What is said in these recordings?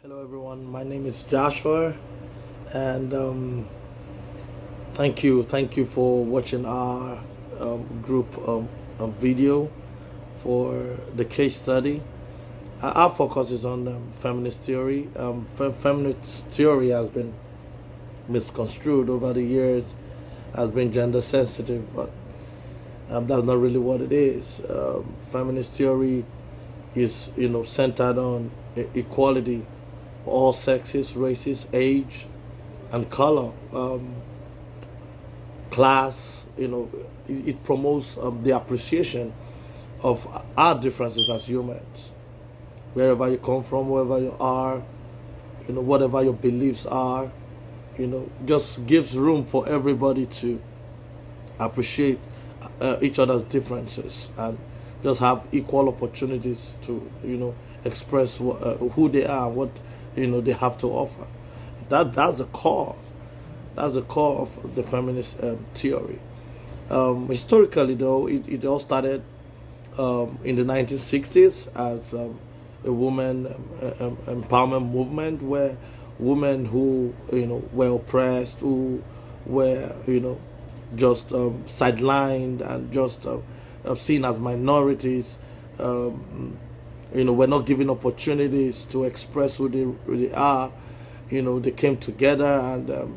Hello, everyone. My name is Joshua, and thank you for watching our group video for the case study. Our focus is on feminist theory. Feminist theory has been misconstrued over the years as being gender sensitive, but that's not really what it is. Feminist theory is, centered on equality for all sexes, races, age, and color, class. It promotes the appreciation of our differences as humans, wherever you come from, wherever you are, whatever your beliefs are. Just gives room for everybody to appreciate each other's differences and just have equal opportunities to express who they are, what they have to offer. That's the core. That's the core of the feminist theory. Historically, though, it all started in the 1960s as a woman empowerment movement, where women who were oppressed, who were just sidelined and just seen as minorities, were not given opportunities to express who they are. They came together and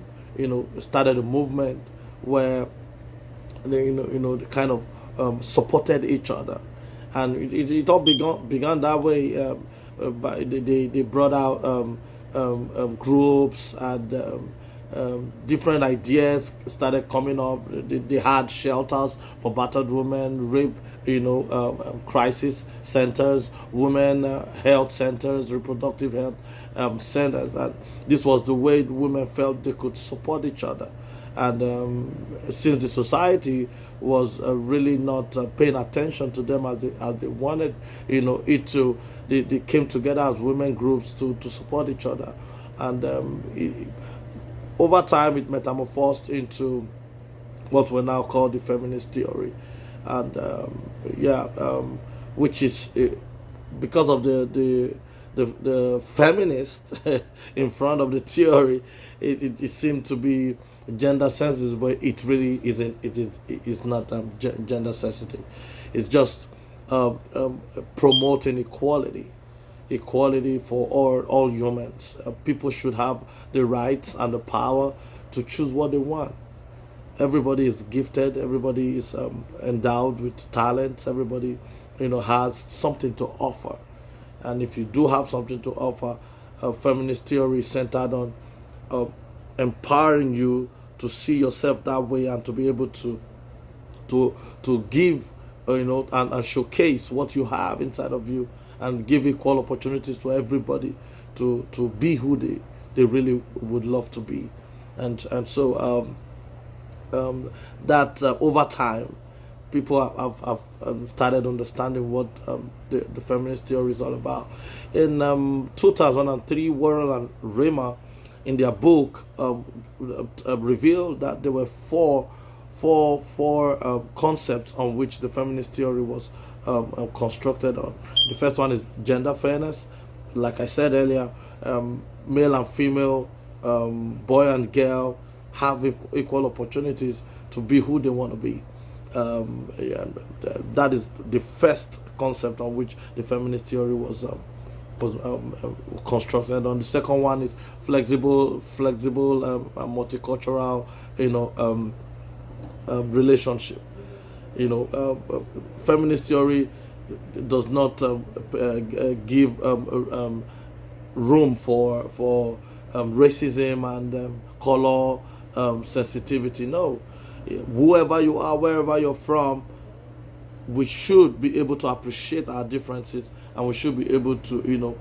started a movement where they kind of supported each other, and it all began that way. By they brought out groups and different ideas started coming up. They had shelters for battered women, rape, crisis centers, women health centers, reproductive health centers, and this was the way women felt they could support each other. And since the society was really not paying attention to them as they wanted, it to they came together as women groups to support each other, and over time it metamorphosed into what we now call the feminist theory, and which is because of the feminist in front of the theory, it seemed to be gender sensitive, but it really isn't. It's not gender sensitive. It's just promoting equality for all humans. People should have the rights and the power to choose what they want. Everybody is gifted. Everybody is endowed with talents. Everybody, has something to offer. And if you do have something to offer, feminist theory is centered on empowering you to see yourself that way and to be able to give, and showcase what you have inside of you and give equal opportunities to everybody to be who they really would love to be. And so that over time people have started understanding what the feminist theory is all about. In 2003, Worrell and Raymer, in their book, revealed that there were four concepts on which the feminist theory was constructed on. The first one is gender fairness. Like I said earlier, male and female, boy and girl have equal opportunities to be who they want to be. That is the first concept on which the feminist theory was constructed on. The second one is flexible, multicultural, relationship. Feminist theory does not give room for racism and color sensitivity. No, whoever you are, wherever you're from, we should be able to appreciate our differences, and we should be able to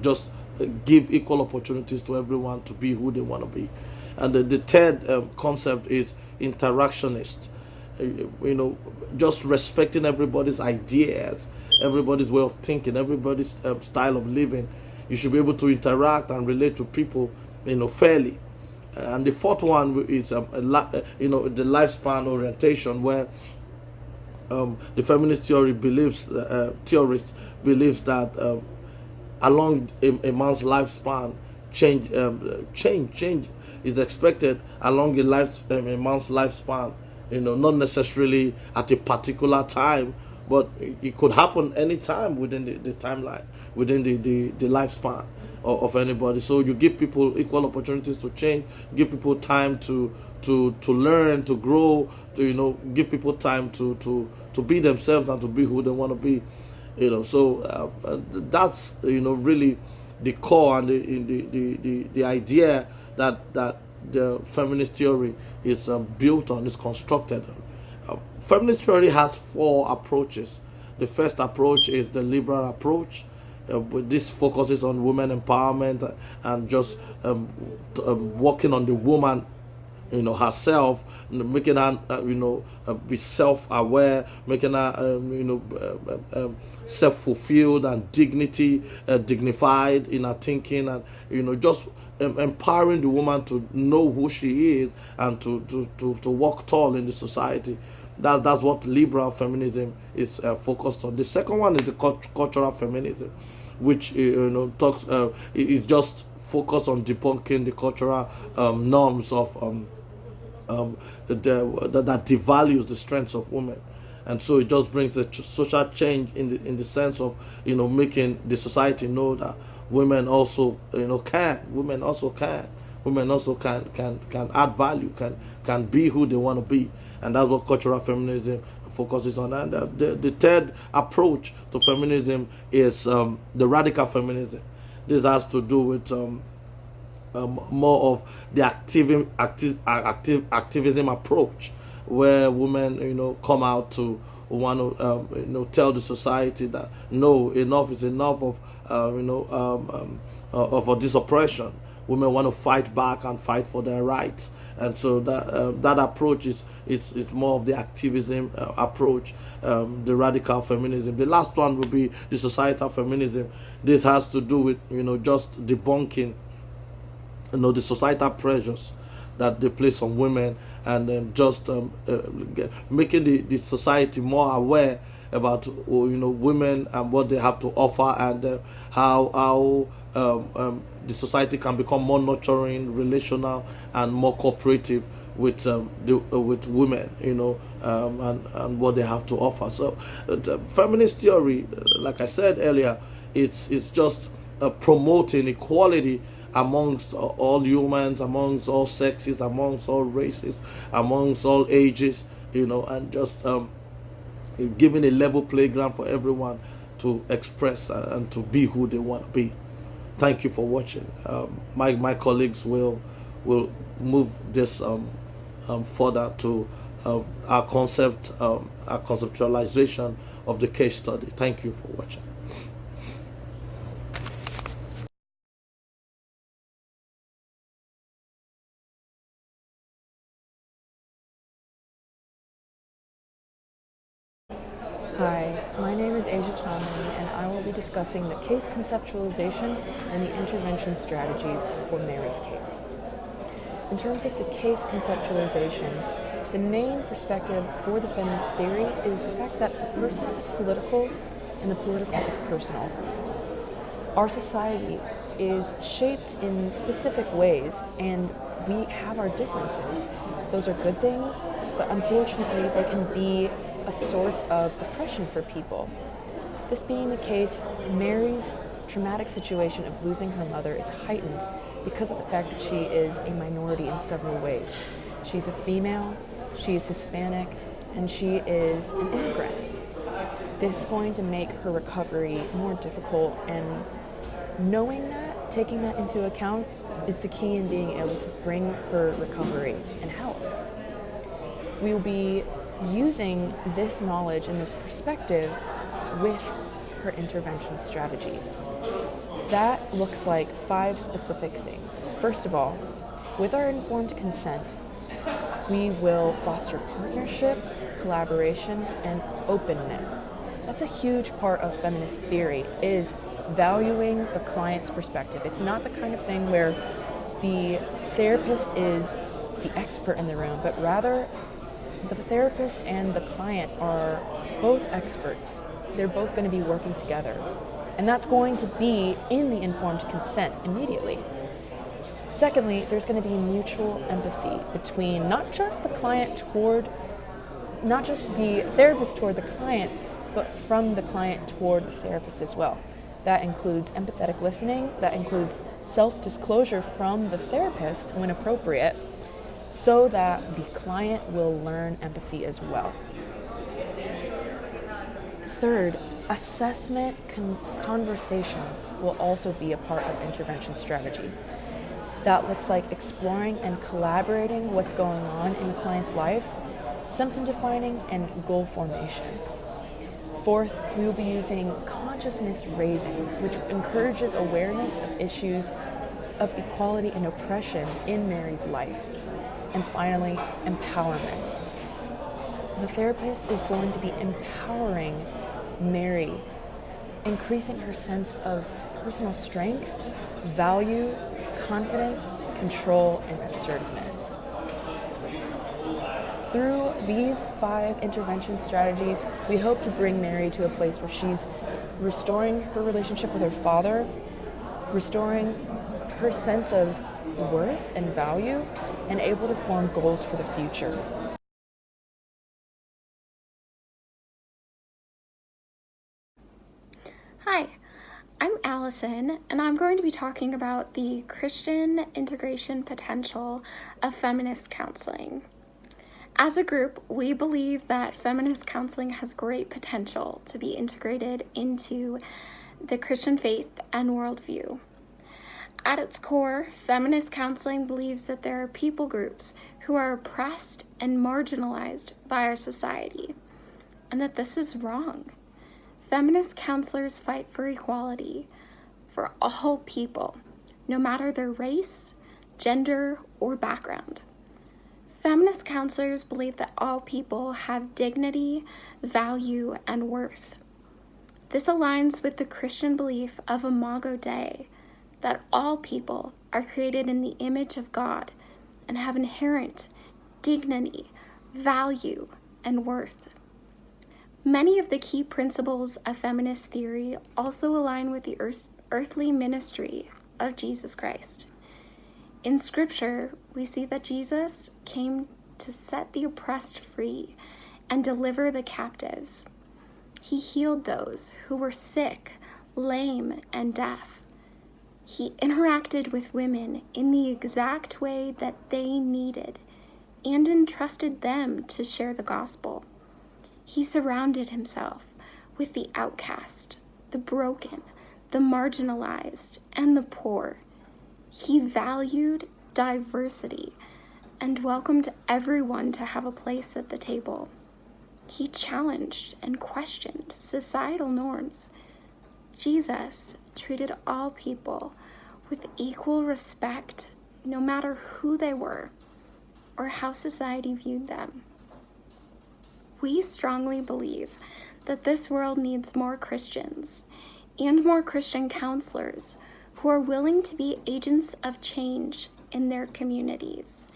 just give equal opportunities to everyone to be who they want to be. And the third concept is interactionist. Just respecting everybody's ideas, everybody's way of thinking, everybody's style of living. You should be able to interact and relate to people, fairly. And the fourth one is the lifespan orientation, where the feminist theorist believes that along a man's lifespan. Change is expected along a man's lifespan. Not necessarily at a particular time, but it could happen anytime within the timeline, within the lifespan of anybody. So you give people equal opportunities to change, give people time to learn, to grow, give people time to be themselves and to be who they want to be. So that's really the core and the idea that the feminist theory is built on, is constructed on. Feminist theory has four approaches. The first approach is the liberal approach. This focuses on women empowerment and just working on the woman, herself, making her, be self-aware, making her, self-fulfilled and dignified in her thinking, and just empowering the woman to know who she is and to walk tall in the society. That's what liberal feminism is focused on. The second one is the cultural feminism, which talks is just focused on debunking the cultural norms of that devalues the strengths of women. And so it just brings a social change in the sense of making the society know that women also women also can add value, can be who they want to be. And that's what cultural feminism focuses on. And the third approach to feminism is the radical feminism. This has to do with more of the activism approach, where women come out to want to tell the society that no, enough is enough of this oppression. Women want to fight back and fight for their rights. And so that approach is more of the activism approach, the radical feminism. The last one will be the societal feminism. This has to do with just debunking the societal pressures that they place on women, and just making the society more aware about women and what they have to offer, and how the society can become more nurturing, relational, and more cooperative with women, and what they have to offer. So, feminist theory, like I said earlier, it's just promoting equality amongst all humans, amongst all sexes, amongst all races, amongst all ages, and just giving a level playground for everyone to express and to be who they want to be. Thank you for watching. My colleagues will move this further to our conceptualization of the case study. Thank you for watching. Hi, my name is Asia Tomlin, and I will be discussing the case conceptualization and the intervention strategies for Mary's case. In terms of the case conceptualization, the main perspective for the feminist theory is the fact that the person is political and the political is personal. Our society is shaped in specific ways, and we have our differences. Those are good things, but unfortunately they can be a source of oppression for people. This being the case, Mary's traumatic situation of losing her mother is heightened because of the fact that she is a minority in several ways. She's a female, she is Hispanic, and she is an immigrant. This is going to make her recovery more difficult, and knowing that, taking that into account, is the key in being able to bring her recovery and health. We will be using this knowledge and this perspective with her intervention strategy. That looks like 5 specific things. First of all, with our informed consent, we will foster partnership, collaboration, and openness. That's a huge part of feminist theory, is valuing the client's perspective. It's not the kind of thing where the therapist is the expert in the room, but rather the therapist and the client are both experts. They're both going to be working together. And that's going to be in the informed consent immediately. Secondly, there's going to be mutual empathy between not just the therapist toward the client, but from the client toward the therapist as well. That includes empathetic listening, that includes self-disclosure from the therapist when appropriate, so that the client will learn empathy as well. Third, assessment conversations will also be a part of intervention strategy. That looks like exploring and collaborating what's going on in the client's life, symptom defining, and goal formation. Fourth, we will be using consciousness raising, which encourages awareness of issues of equality and oppression in Mary's life. And finally, empowerment. The therapist is going to be empowering Mary, increasing her sense of personal strength, value, confidence, control, and assertiveness. Through these 5 intervention strategies, we hope to bring Mary to a place where she's restoring her relationship with her father, restoring her sense of worth and value, and able to form goals for the future. Hi, I'm Allison, and I'm going to be talking about the Christian integration potential of feminist counseling. As a group, we believe that feminist counseling has great potential to be integrated into the Christian faith and worldview. At its core, feminist counseling believes that there are people groups who are oppressed and marginalized by our society, and that this is wrong. Feminist counselors fight for equality for all people, no matter their race, gender, or background. Feminist counselors believe that all people have dignity, value, and worth. This aligns with the Christian belief of Imago Dei, that all people are created in the image of God and have inherent dignity, value, and worth. Many of the key principles of feminist theory also align with the earthly ministry of Jesus Christ. In Scripture, we see that Jesus came to set the oppressed free and deliver the captives. He healed those who were sick, lame, and deaf. He interacted with women in the exact way that they needed and entrusted them to share the gospel. He surrounded himself with the outcast, the broken, the marginalized, and the poor. He valued diversity and welcomed everyone to have a place at the table. He challenged and questioned societal norms. Jesus treated all people with equal respect, no matter who they were or how society viewed them. We strongly believe that this world needs more Christians and more Christian counselors who are willing to be agents of change in their communities,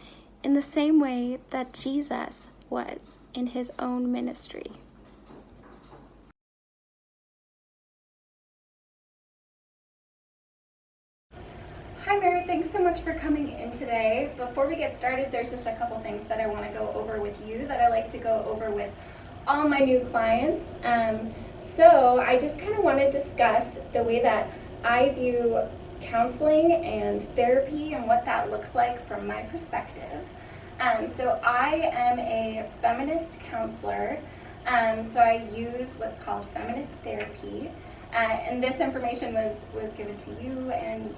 in the same way that Jesus was in his own ministry. Hi Mary, thanks so much for coming in today. Before we get started, there's just a couple things that I want to go over with you that I like to go over with all my new clients. So I just kind of want to discuss the way that I view counseling and therapy and what that looks like from my perspective. So I am a feminist counselor, so I use what's called feminist therapy, and this information was given to you and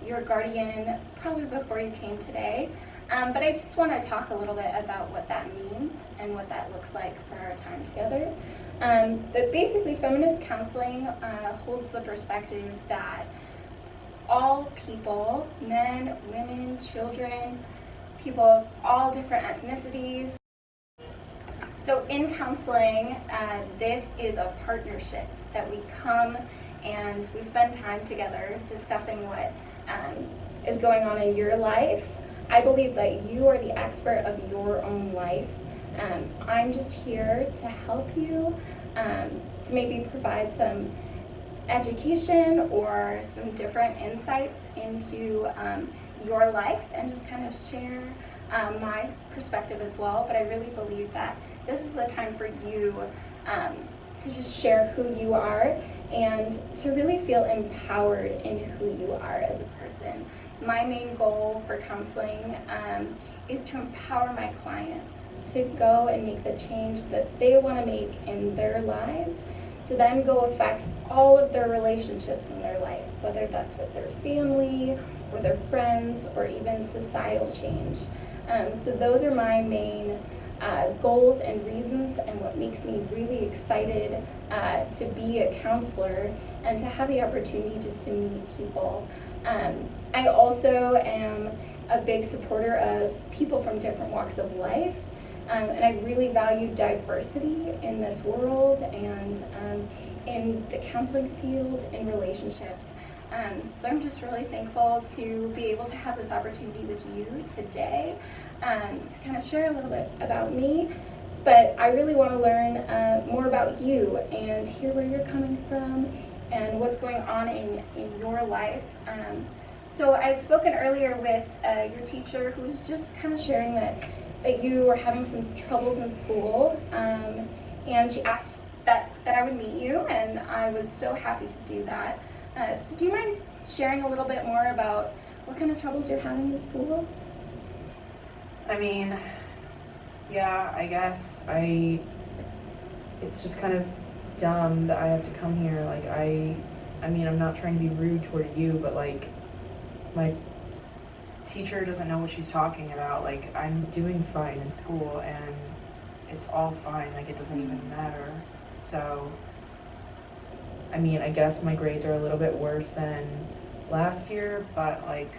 your guardian probably before you came today, but I just want to talk a little bit about what that means and what that looks like for our time together. But basically, feminist counseling holds the perspective that all people, men, women, children, people of all different ethnicities. So in counseling, this is a partnership that we come and we spend time together discussing what is going on in your life. I believe that you are the expert of your own life. I'm just here to help you, to maybe provide some education or some different insights into your life, and just kind of share my perspective as well. But I really believe that this is the time for you to just share who you are and to really feel empowered in who you are as a person. My main goal for counseling is to empower my clients to go and make the change that they want to make in their lives, to then go affect all of their relationships in their life, whether that's with their family or their friends or even societal change. So those are my main goals and reasons, and what makes me really excited to be a counselor and to have the opportunity just to meet people. I also am a big supporter of people from different walks of life, and I really value diversity in this world and in the counseling field, in relationships. So I'm just really thankful to be able to have this opportunity with you today to kind of share a little bit about me. But I really want to learn more about you and hear where you're coming from and what's going on in your life. So I had spoken earlier with your teacher, who was just kind of sharing that you were having some troubles in school, and she asked that I would meet you, and I was so happy to do that. So do you mind sharing a little bit more about what kind of troubles you're having in school? I mean, yeah, I guess it's just kind of dumb that I have to come here. Like, I mean, I'm not trying to be rude toward you, but like, my teacher doesn't know what she's talking about. Like, I'm doing fine in school and it's all fine. Like, it doesn't even matter. So, I mean, I guess my grades are a little bit worse than last year, but like,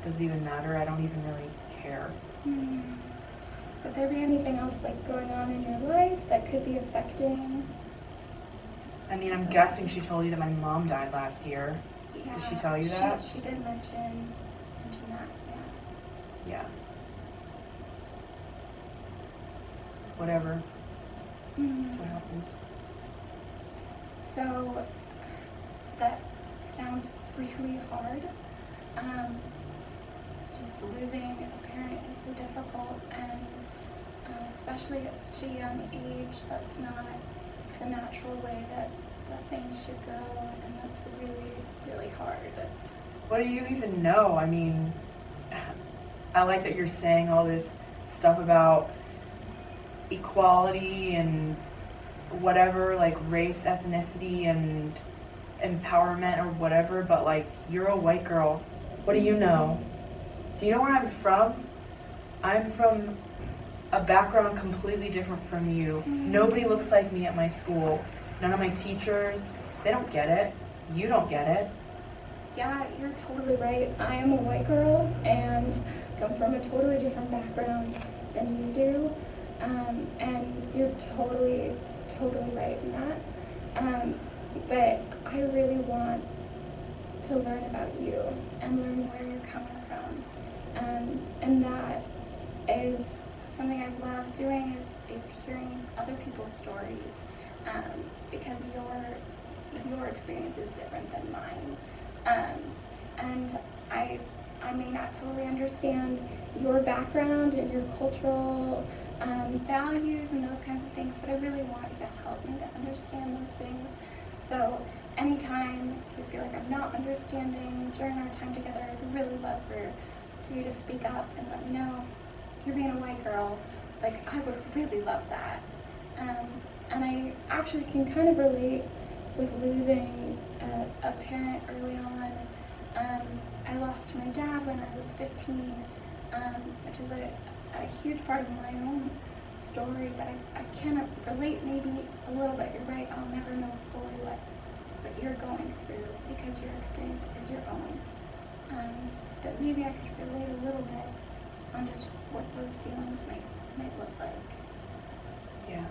does it even matter? I don't even really care. Would there be anything else like going on in your life that could be affecting? I mean, I'm guessing she told you that my mom died last year. Yeah, did she tell you that? She did mention that, yeah. Yeah. Whatever. That's what happens. So that sounds really hard. Just losing a parent is so difficult, and especially at such a young age, that's not the natural way that things should go, and that's really, really hard. What do you even know? I mean, I like that you're saying all this stuff about equality and whatever, like race, ethnicity, and empowerment or whatever, but like, you're a white girl. What do you know? Do you know where I'm from? I'm from a background completely different from you. Nobody looks like me at my school. None of my teachers, they don't get it. You don't get it. Yeah, you're totally right. I am a white girl and come from a totally different background than you do. And you're totally right in that. But I really want to learn about you and learn where you're coming from. And that is something I love doing, is hearing other people's stories, because your experience is different than mine. And I may not totally understand your background and your cultural values and those kinds of things, but I really want you to help me to understand those things. So anytime you feel like I'm not understanding during our time together, I'd really love for you to speak up and let me know. You're being a white girl, like, I would really love that. And I actually can kind of relate with losing a parent early on. I lost my dad when I was 15, which is a huge part of my own story, but I can relate maybe a little bit. You're right, I'll never know fully what you're going through because your experience is your own. But maybe I could relate a little bit on just what those feelings might look like. Yeah.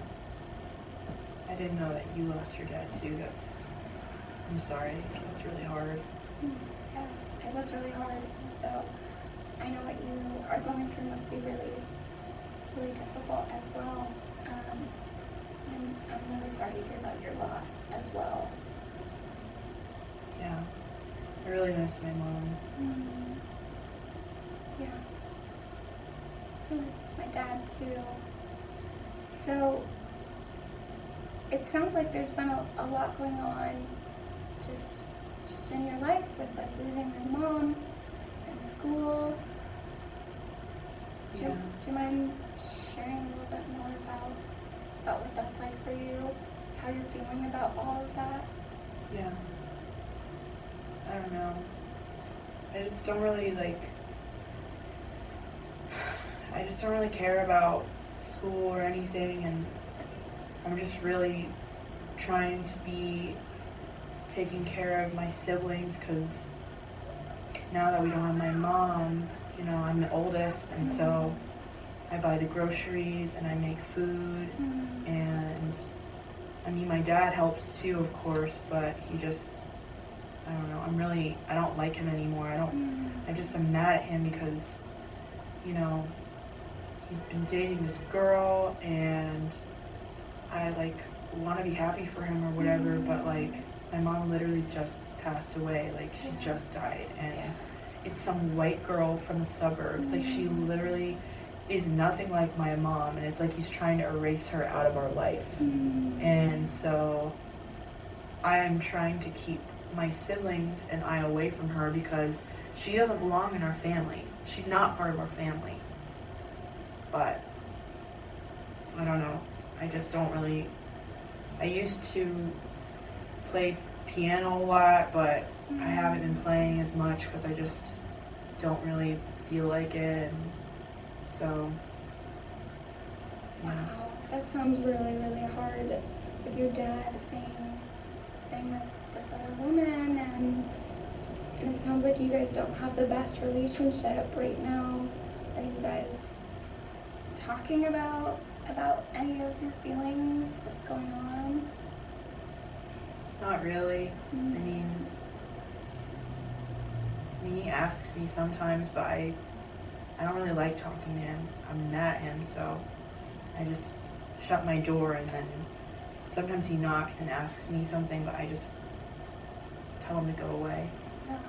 I didn't know that you lost your dad too. I'm sorry, that's really hard. Yes, yeah, it was really hard. So I know what you are going through must be really, really difficult as well. I'm really sorry to hear about your loss as well. Yeah. I really miss my mom. Yeah. I really miss my dad too. So, it sounds like there's been a lot going on just in your life with like losing your mom and school. Do you mind sharing a little bit more about what that's like for you? How you're feeling about all of that? Yeah. I don't know. I just don't really care about school or anything, and I'm just really trying to be taking care of my siblings, because now that we don't have my mom, you know, I'm the oldest, and so I buy the groceries and I make food, and I mean, my dad helps too, of course, but he just, I don't know, I don't like him anymore. I'm mad at him because, you know, he's been dating this girl, and I like want to be happy for him or whatever, but like my mom literally just passed away, like she just died, and it's some white girl from the suburbs. Like she literally is nothing like my mom, and it's like he's trying to erase her out of our life. And so I am trying to keep my siblings and I away from her because she doesn't belong in our family. She's not part of our family. But I don't know. I just don't really. I used to play piano a lot, but I haven't been playing as much because I just don't really feel like it. And so. Wow, that sounds really, really hard with your dad saying this other woman, and it sounds like you guys don't have the best relationship right now. Are you guys talking about any of your feelings? What's going on? Not really. I mean, he asks me sometimes, but I don't really like talking to him. I'm mad at him, so I just shut my door, and then sometimes he knocks and asks me something, but I just tell him to go away. Yeah,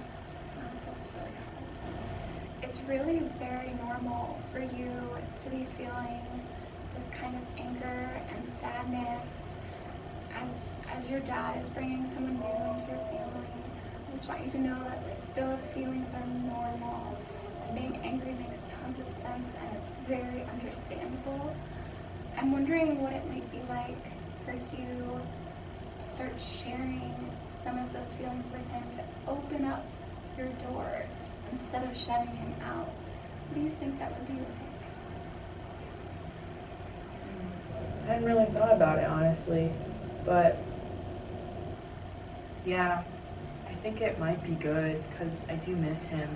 that's really hard. It's really very normal for you to be feeling this kind of anger and sadness as your dad is bringing someone new into your family. I just want you to know that like those feelings are normal, and being angry makes tons of sense, and it's very understandable. I'm wondering what it might be like for you to start sharing some of those feelings with him, to open up your door instead of shutting him out. What do you think that would be like? I hadn't really thought about it, honestly, but yeah, I think it might be good because I do miss him.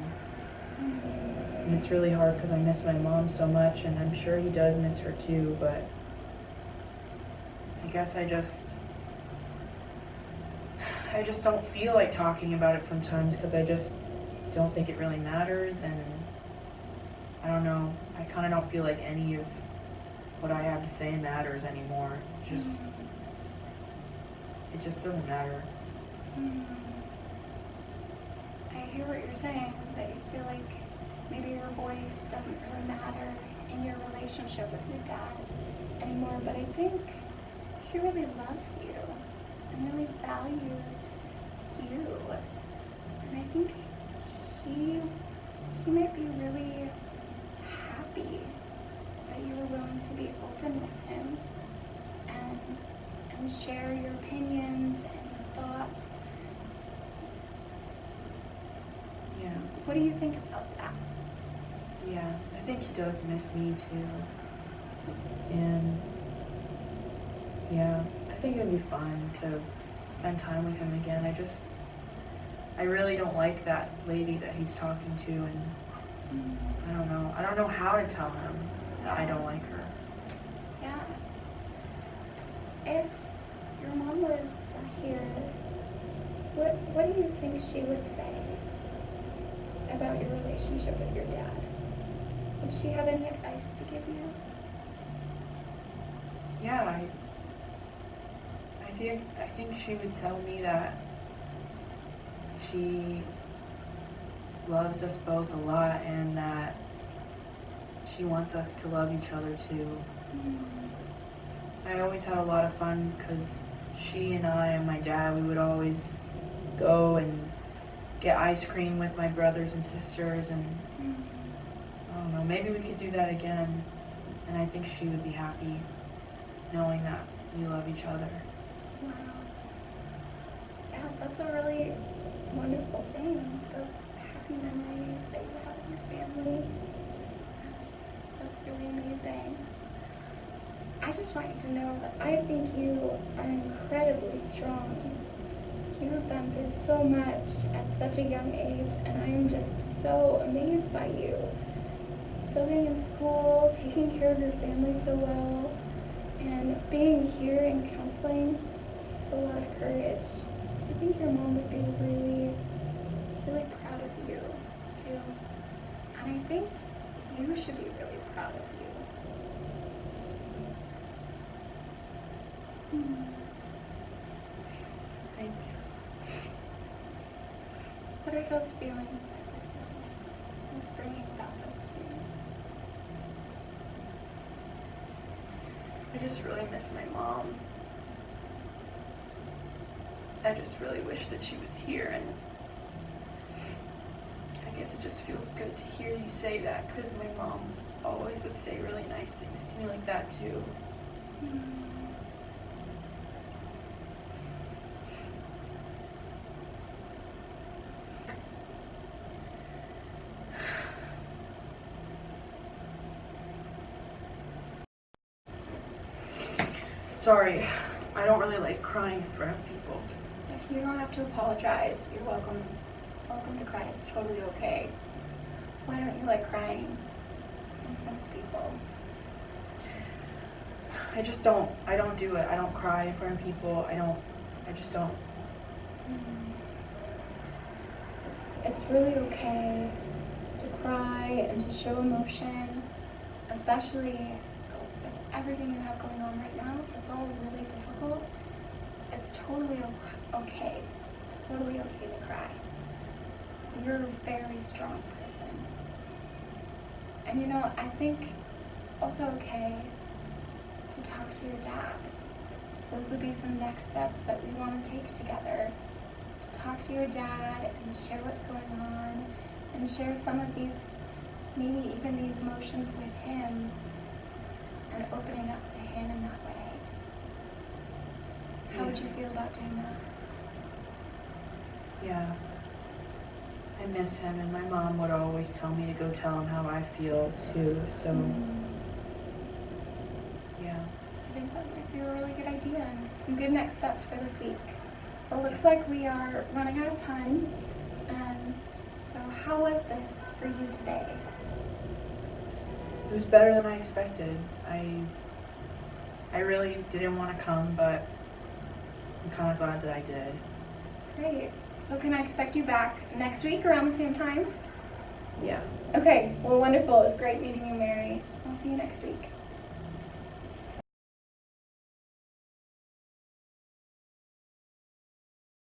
And it's really hard because I miss my mom so much, and I'm sure he does miss her too, but I guess I just don't feel like talking about it sometimes because I just don't think it really matters, and I don't know, I kind of don't feel like any of what I have to say matters anymore. It just doesn't matter. I hear what you're saying, that you feel like maybe your voice doesn't really matter in your relationship with your dad anymore, but I think he really loves you and really values you. And I think he might be really happy that you were willing to be open with him and share your opinions and your thoughts. Yeah. What do you think about that? Yeah, I think he does miss me too. And yeah, I think it would be fun to spend time with him again. I really don't like that lady that he's talking to, and I don't know how to tell him that I don't like her. Yeah. If your mom was still here, what do you think she would say about your relationship with your dad? Would she have any advice to give you? Yeah, I think she would tell me that she loves us both a lot and that she wants us to love each other too. I always had a lot of fun because she and I and my dad, we would always go and get ice cream with my brothers and sisters, and I don't know, maybe we could do that again, and I think she would be happy knowing that we love each other. Wow. Yeah, that's a really wonderful thing, those happy memories that you have with your family. That's really amazing. I just want you to know that I think you are incredibly strong. You have been through so much at such a young age, and I am just so amazed by you. Studying in school, taking care of your family so well, and being here in counseling takes a lot of courage. I think your mom would be really, really proud of you, too. And I think you should be really proud of you. Thanks. What are those feelings that you're feeling? What's bringing about those tears? I just really miss my mom. I just really wish that she was here, and I guess it just feels good to hear you say that, because my mom always would say really nice things to me like that too. Sorry, I don't really like crying in front of people. If you don't have to apologize, you're welcome. Welcome to cry. It's totally okay. Why don't you like crying in front of people? I don't do it. I don't cry in front of people. I just don't. It's really okay to cry and to show emotion, especially with everything you have going on right now. It's all really difficult. It's totally okay. Totally okay to cry. You're a very strong person. And you know, I think it's also okay to talk to your dad. Those would be some next steps that we want to take together. To talk to your dad and share what's going on and share some of these, maybe even these emotions with him, and opening up to him in that way. How would you feel about doing that? Yeah. I miss him, and my mom would always tell me to go tell him how I feel too, so yeah. I think that might be a really good idea and some good next steps for this week. Well, it looks like we are running out of time. So how was this for you today? It was better than I expected. I really didn't want to come, but I'm kind of glad that I did. Great. So can I expect you back next week around the same time? Yeah. Okay, well, wonderful. It was great meeting you, Mary. I'll see you next week.